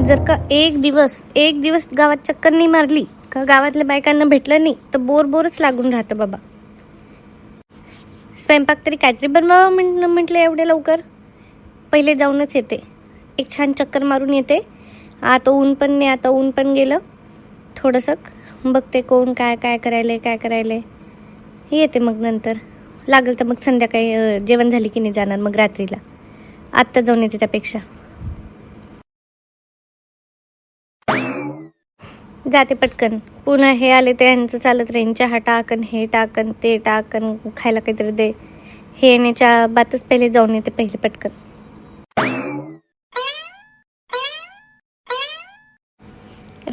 जर का एक दिवस गावात चक्कर नाही मारली का गावातल्या बायकांना भेटलं नाही तर बोरच लागून राहतं बाबा. स्वयंपाक तरी काहीतरी बनवावं म्हटलं एवढ्या लवकर. पहिले जाऊनच येते, एक छान चक्कर मारून येते. आता ऊन पण नाही, आता ऊन पण गेलं. थोडंसं बघते कोण काय करायले येते. मग नंतर लागेल तर मग संध्याकाळी जेवण झाली की नाही जाणार मग रात्रीला. आत्ता जाऊन येते त्यापेक्षा. जाते पटकन. पुन्हा हे आले ते यांचं चालत राहीन. चहा टाकन, हे टाकन, ते टाकन, खायला काहीतरी दे. हे येण्याच्या बातच पहिले जाऊन येते पहिले पटकन.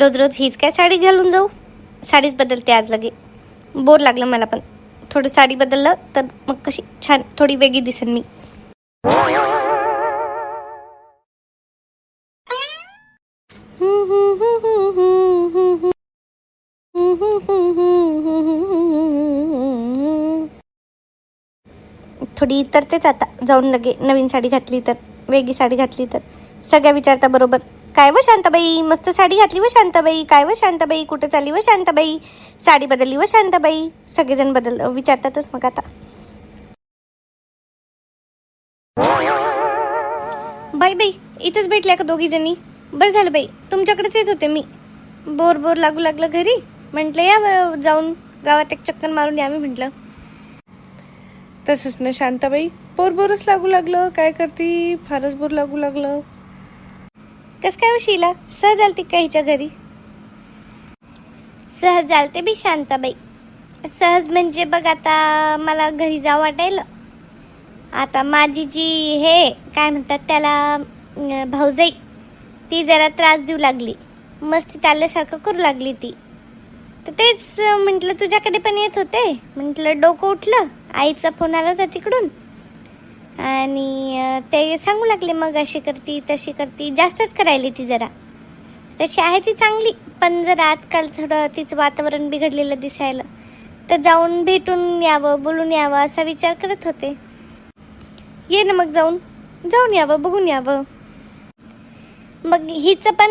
रोज हीच काय साडी घालून जाऊ. साडीच बदलते आज लगे. बोर लागलं मला पण. थोडं साडी बदललं तर मग कशी छान थोडी वेगळी दिसेन मी. थोडी तरतेच आता जाऊन लगे. नवीन साडी घातली तर, वेगळी साडी घातली तर सगळ्या विचारता बरोबर, काय व शांताबाई मस्त साडी घातली व शांताबाई, काय व शांताबाई कुठे चालली व शांताबाई, साडी बदलली व शांताबाई. सगळेजण विचारतातच मग आता. बाई इथंच भेटल्या का दोघी जणी? बरं झालं बाई, तुमच्याकडेच येत होते मी. बोर लागू लागलं घरी. म्हटलं या जाऊन गावात एक चक्कर मारून यावी म्हटलं. तसंच ना शांताबाई, बोरच लागू लागलं. काय करती, फारच बोर लागू लागलं. कस काय शीला, सहज आलती का हिच्या घरी? सहज आलते बी शांताबाई. सहज म्हणजे बघ, आता मला घरी जावं वाटायला. आता माझी जी हे काय म्हणतात त्याला भाऊजाई, ती जरा त्रास देऊ लागली. मस्ती चालल्यासारखं करू लागली ती. तर तेच म्हटलं तुझ्याकडे पण येत होते. म्हटलं डोकं उठलं, आईचा फोन आला होता तिकडून आणि ते सांगू लागले मग अशी करती तशी करती. जास्तच करायली ती जरा. तशी आहे ती चांगली, पण जरा आजकाल थोडं तिचं वातावरण बिघडलेलं दिसायला. तर जाऊन भेटून यावं, बोलून यावं असा विचार करत होते. ये ना मग जाऊन यावं, बघून यावं. मग हिचं पण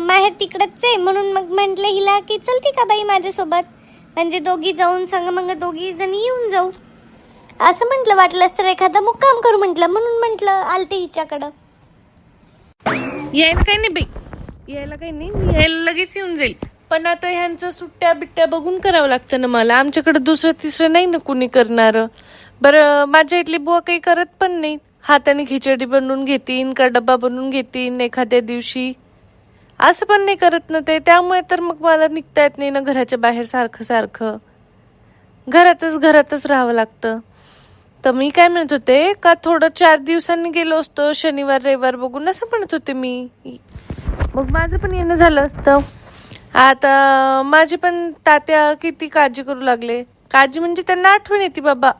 माहेर तिकडच आहे, म्हणून मग म्हटलं हिला की चलती का बाई माझ्यासोबत, म्हणजे दोघी जाऊन मग दोघी जणी येऊन जाऊ असं म्हटलं. वाटलंच तर एखादा मुक्काम करू म्हटलं, म्हणून म्हटलं आलते हिच्याकडं. यायला काही नाही बाई, यायला काही नाही, मी यायला लगेच येऊन जाईल. पण आता ह्यांचं सुट्ट्या बिट्ट्या बघून करावं लागतं ना मला. आमच्याकडे दुसरं तिसरं नाही ना कुणी करणार. बरं, माझ्या इथली बुवा काही करत पण नाही. हाताने खिचडी बनवून घेतीन का डब्बा बनवून घेतीन एखाद्या दिवशी, असं पण नाही करत ना ते. त्यामुळे तर मग मला निघता येत नाही ना घराच्या बाहेर सारखं. घरातच राहावं लागतं. तर मी काय म्हणत होते का थोडं 4 दिवसांनी गेलो असतो, शनिवार रविवार बघून, असं म्हणत होते मी. मग माझं पण येणं झालं असतं. आता माझी पण तात्या किती काळजी करू लागले. काळजी म्हणजे त्यांना आठवण येते बाबा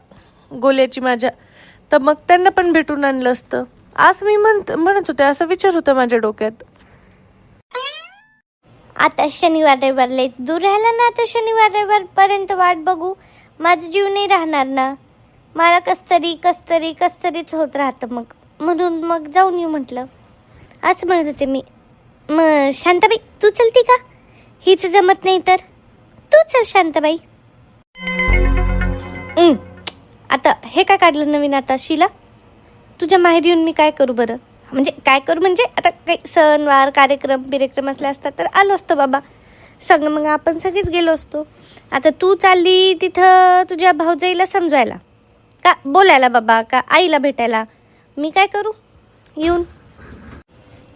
गोल्याची माझ्या. तर मग त्यांना पण भेटून आणलं असतं असं मी म्हणत होते. असं विचार होता माझ्या डोक्यात. आता शनिवार रविवार लयच दूर राहिला ना. आता शनिवार रविवार पर्यंत वाट बघू, माझं जीव नाही राहणार ना. मला कस्तरीच होत राहतं. म्हणून मग जाऊन येऊ म्हटलं, असं म्हणत होते मी. मग शांताबाई तू चलती का? हिच जमत नाही तर तू चल शांताबाई. आता हे काय काढलं नवीन आता शीला? तुझ्या माहेरी येऊन मी काय करू बरं? म्हणजे काय करू म्हणजे आता काही सणवार कार्यक्रम असले असतात तर आलो असतो बाबा संग, मग आपण सगळेच गेलो असतो. आता तू चालली तिथं तुझ्या भाऊजाईला समजवायला का बोलायला बाबा, का आईला भेटायला? मी काय करू येऊन?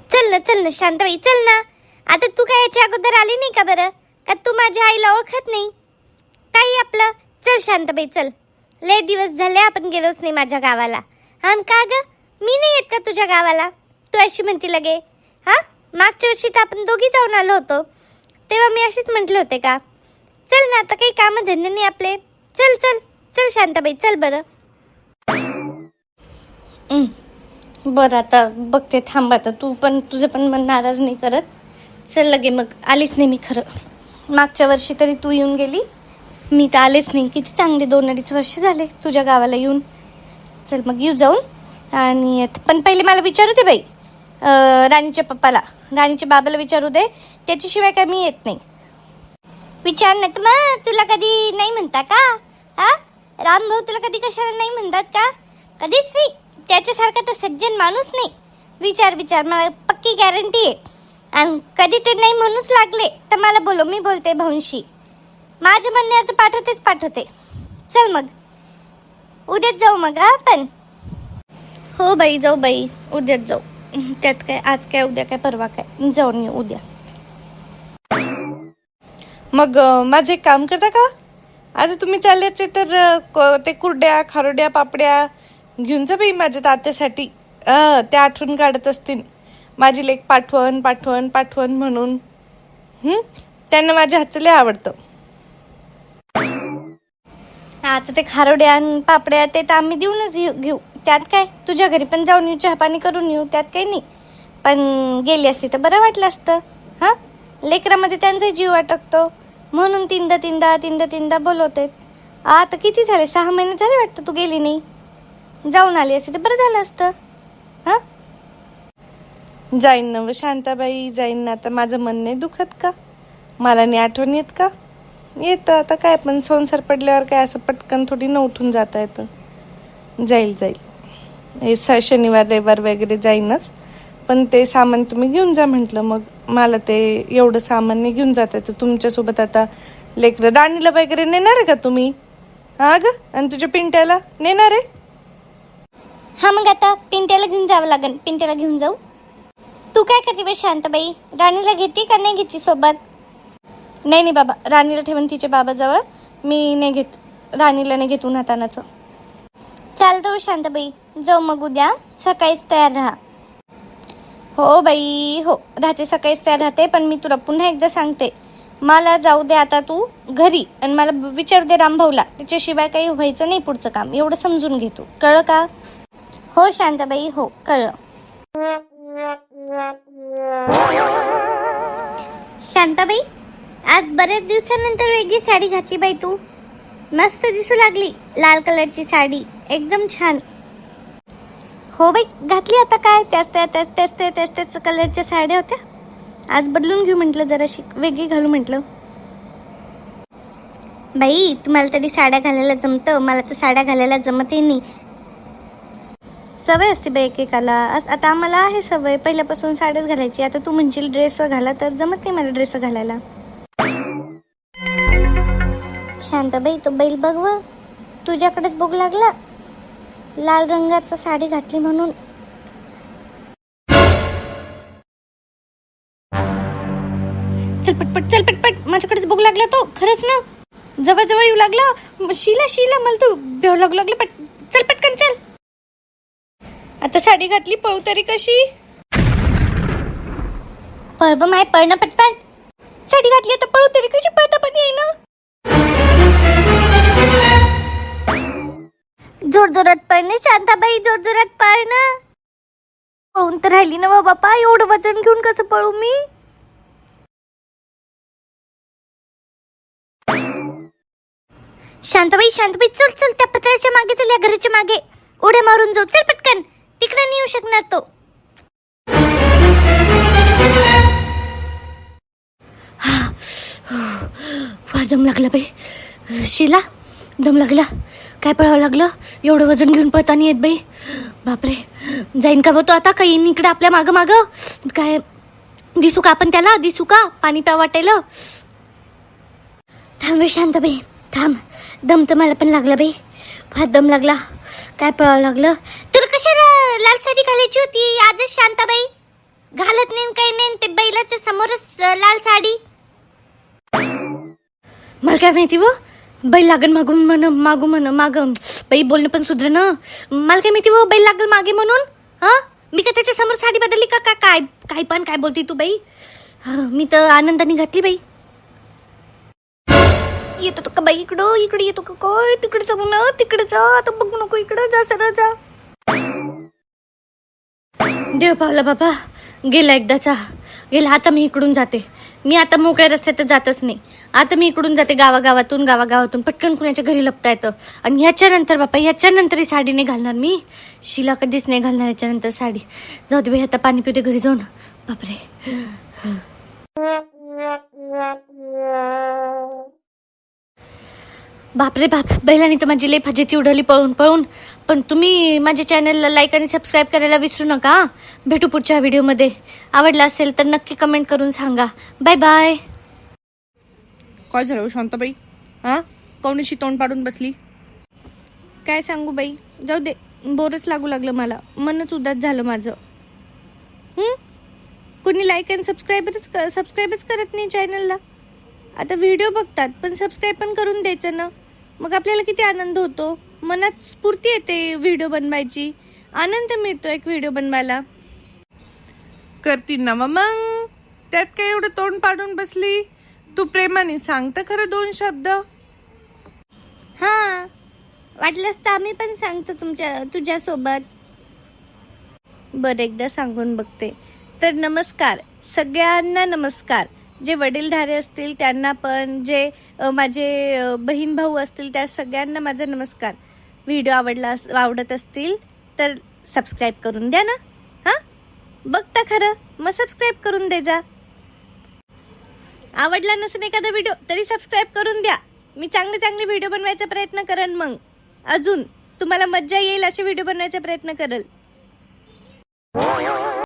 चल ना शांताबाई, चल ना. आता तू काय याच्या अगोदर आली नाही का बरं? का तू माझ्या आईला ओळखत नाही काही आपलं? चल शांताबाई चल, लय दिवस झाले आपण गेलोच नाही माझ्या गावाला. हा का ग, मी नाही येत का तुझ्या गावाला? तू अशी म्हणती लगे. हा, मागच्या वर्षी तर आपण दोघी जाऊन आलो होतो, तेव्हा मी अशीच म्हटले होते का? चल ना, आता काही काम धंदे नाही आपले. चल शांताबाई चल बरं. बरं आता बघते, थांब आता. तुझं पण मन नाराज नाही करत. चल लगे मग. आलीच नाही मी खरं. मागच्या वर्षी तरी तू येऊन गेली, मी तर आलेच नाही. किती चांगले 2-2.5 वर्ष झाले तुझ्या गावाला येऊन. चल मग येऊ जाऊन. आणि पण पहिले मला विचारू दे बाई राणीच्या पप्पाला, राणीच्या बाबाला विचारू दे, त्याच्याशिवाय काय मी येत नाही. विचार ना तर मग, तुला कधी नाही म्हणता का? हा, राम भाऊ तुला कधी कशाला नाही म्हणतात का? कधीच नाही. त्याच्यासारखा तर सज्जन माणूस नाही. विचार विचार, मला पक्की गॅरंटी आहे. आणि कधी ते नाही म्हणूच लागले तर मला बोलो, मी बोलते भाऊंशी. माझ्या म्हणण्यावर तर पाठवते. चल मग उद्याच जाऊ मग आपण. हो बाई, जाऊ बाई, उद्याच जाऊ. त्यात काय, आज काय उद्या काय परवा काय, जाऊन येऊ उद्या. मग माझं एक काम करता का? आता तुम्ही चालल्याचे तर ते कुरड्या खारोड्या पापड्या घेऊन जा बाई माझ्या तात्यासाठी. त्या आठवण काढत असतील माझी लेक पाठवण पाठवण पाठवण म्हणून. त्यांना माझ्या हातचं लय आवडतं. आता ते खारोड्या आणि पापड्या ते तर आम्ही देऊनच घेऊ. त्यात काय, तुझ्या घरी पण जाऊन येऊ, चहापाणी करून येऊ, त्यात काही नाही. पण गेली असती तर बरं वाटलं असतं. हां, लेकरामध्ये त्यांचाही जीव अटकतो म्हणून तीनदा बोलवते. आता किती झाले, 6 महिने झाले वाटतं तू गेली नाही. जाऊन आली असती तर बरं झालं असतं. हां, जाईन ना व शांताबाई, जाईन ना. आता माझं मन नाही दुखत का? मला नाही आठवण येत का? येतं आता काय, पण संसार पडल्यावर काय असं पटकन थोडी न उठून जाता येतं. जाईल हे शनिवार रविवार वगैरे जाईनच. पण ते सामान तुम्ही घेऊन जा म्हटलं. मग मला ते एवढं सामान नाही घेऊन जात आहे. तर तुमच्यासोबत आता लेकरं राणीला वगैरे नेणार आहे का तुम्ही? हा ग, आणि तुझ्या पिंट्याला नेणार आहे? हा, मग आता पिंट्याला घेऊन जावं लागेल. पिंट्याला घेऊन जाऊ. तू काय करते बे शांताबाई? राणीला घेते का नाही घेते सोबत? नाही बाबा, राणीला ठेवून तिच्या बाबाजवळ. मी नाही घेत, राणीला नाही घेत उन्हातानाचं. चालतं शांताबाई, जाऊ मग उद्या. सकाळीच तयार राहा. हो बाई, हो राहते, सकाळीच तयार राहते. पण मी तुला पुन्हा एकदा सांगते, मला जाऊ दे आता तू घरी, आणि मला विचारू दे रामभाऊला. त्याच्याशिवाय काही व्हायचं नाही पुढचं काम. एवढं समजून घे तू, कळलं का? हो शांताबाई, हो कळलं. शांताबाई, आज बरेच दिवसानंतर वेगळी साडी घातली बाई तू. मस्त दिसू लागली, लाल कलरची साडी, एकदम छान. हो बाई, घातली आता काय, त्याच कलरच्या साड्या होत्या. आज बदलून घेऊ म्हटलं, जराशी वेगळी घालू म्हटलं. बाई, तुम्हाला तरी साड्या घालायला जमतं, मला तर साड्या घालायला जमतही नाही. सवय असते बाई एकेकाला. आता आम्हाला आहे सवय पहिल्यापासून साड्याच घालायची. आता तू म्हणशील ड्रेस घाला, तर जमत नाही मला ड्रेस घालायला. शांताबाई, तो बैल बघ, तुझ्याकडेच बघू लागला. लाल रंगाची साडी घातली म्हणून. चल पटपट, माझ्याकडेच बघू लागला तो. खरंच ना, जवळ येऊ लागला. शिला मला तो भेव लागलं. चल पटकन चल. आता साडी घातली, पळू तरी कशी? पळव माय, पळणं पटपट. साडी घातली आता पळू तरी कशी? पळता पण येईना. जोरात पळणे शांताबाई, जोरात पळणं. पळून तर राहिली ना बापा, एवढं वजन घेऊन कसं पळू मी? शांताबाई, चल त्या पत्राच्या मागे चल, या घराच्या मागे उड्या मारून जाऊ. चल पटकन, तिकडे नाही येऊ शकणार तो. फार दम लागला बाई. शिला, दम लागला. काय पळावं लागलं, एवढं वजन घेऊन पळता नाही येत बाई. बापरे, जाईन का तो आता? काही इकडे आपल्या माग काय दिसू का आपण त्याला? दिसू का? पाणी प्या वाटायला. थांब शांताबाई, थांब. दम तर मला पण लागला बाई, फार दम लागला. काय पळावं लागलं? तुला कशाला लाल साडी घालायची होती आजच शांताबाई? घालत नाही काही नाही, ते बैलाच्या समोरच लाल साडी. मला काय माहिती व, बैल लागल मागू म्हण बाई, बोलणं पण सुधर ना. मला काय माहिती व, बैल लागल मागे म्हणून. हा, मी का त्याच्या समोर साडी बदलली का? काय बोलती तू बाई? मी तर आनंदाने घातली बाई. येतो का बाई इकडे येतो का? काय तिकडे जाऊ ना, तिकडे जा. आता बघू नको, इकडे जा, सरळ जा. देव पावला बाबा, गेला एकदाचा गेला. आता मी इकडून जाते. मी आता मोकळ्या रस्त्यात जातच नाही. आता मी इकडून जाते गावागावातून पटकन कुणाच्या घरी लपता येतं. आणि याच्यानंतर बापा याच्यानंतर ही साडी नाही घालणार मी. शिला कधीच नाही घालणार याच्यानंतर साडी. जाऊ दे बाई, आता पाणी पिते घरी जाऊन. बापरे. बापरे बाप, बैलांनी तर माझी लई फजिती उडवली पळून. पण तुम्ही माझ्या चॅनलला लाईक आणि सबस्क्राईब करायला विसरू नका. भेटू पुढच्या व्हिडिओमध्ये. आवडला असेल तर नक्की कमेंट करून सांगा. Bye bye. काय झालं शांताबाई? हा, कोणीशी तोंड पाडून बसली? काय सांगू बाई, जाऊ दे. बोरच लागू लागलं मला. मनच उदास झालं माझं. कोणी लाईक आणि सबस्क्राईबच करत नाही चॅनलला. आता व्हिडिओ बघतात पण सबस्क्राईब पण करून द्यायचं ना. मग आपल्याला किती आनंद होतो. मनात स्फूर्ती येते व्हिडिओ बनवायची. आनंद मिळतो एक व्हिडिओ बनवायला. करतील ना मग. त्यात काय एवढं तोंड पाडून बसली? तू प्रेमाने सांग तर खरं 2 शब्द. हा, वाटलंच तर आम्ही पण सांगतो तुझ्यासोबत. बरं, एकदा सांगून बघते. तर नमस्कार सगळ्यांना. नमस्कार. जे वडीलधारे असतील त्यांना पण, जे माझे बहीण भाऊ असतील त्या सगळ्यांना माझा नमस्कार. व्हिडिओ आवडत असतील तर सबस्क्राईब करून द्या ना. हां, बघता खरं मग सबस्क्राईब करून दे जा. आवडला नसेल एखादा व्हिडिओ तरी सबस्क्राईब करून द्या. मी चांगले व्हिडिओ बनवायचा प्रयत्न करेन. मग अजून तुम्हाला मज्जा येईल असे व्हिडिओ बनवायचा प्रयत्न करेल.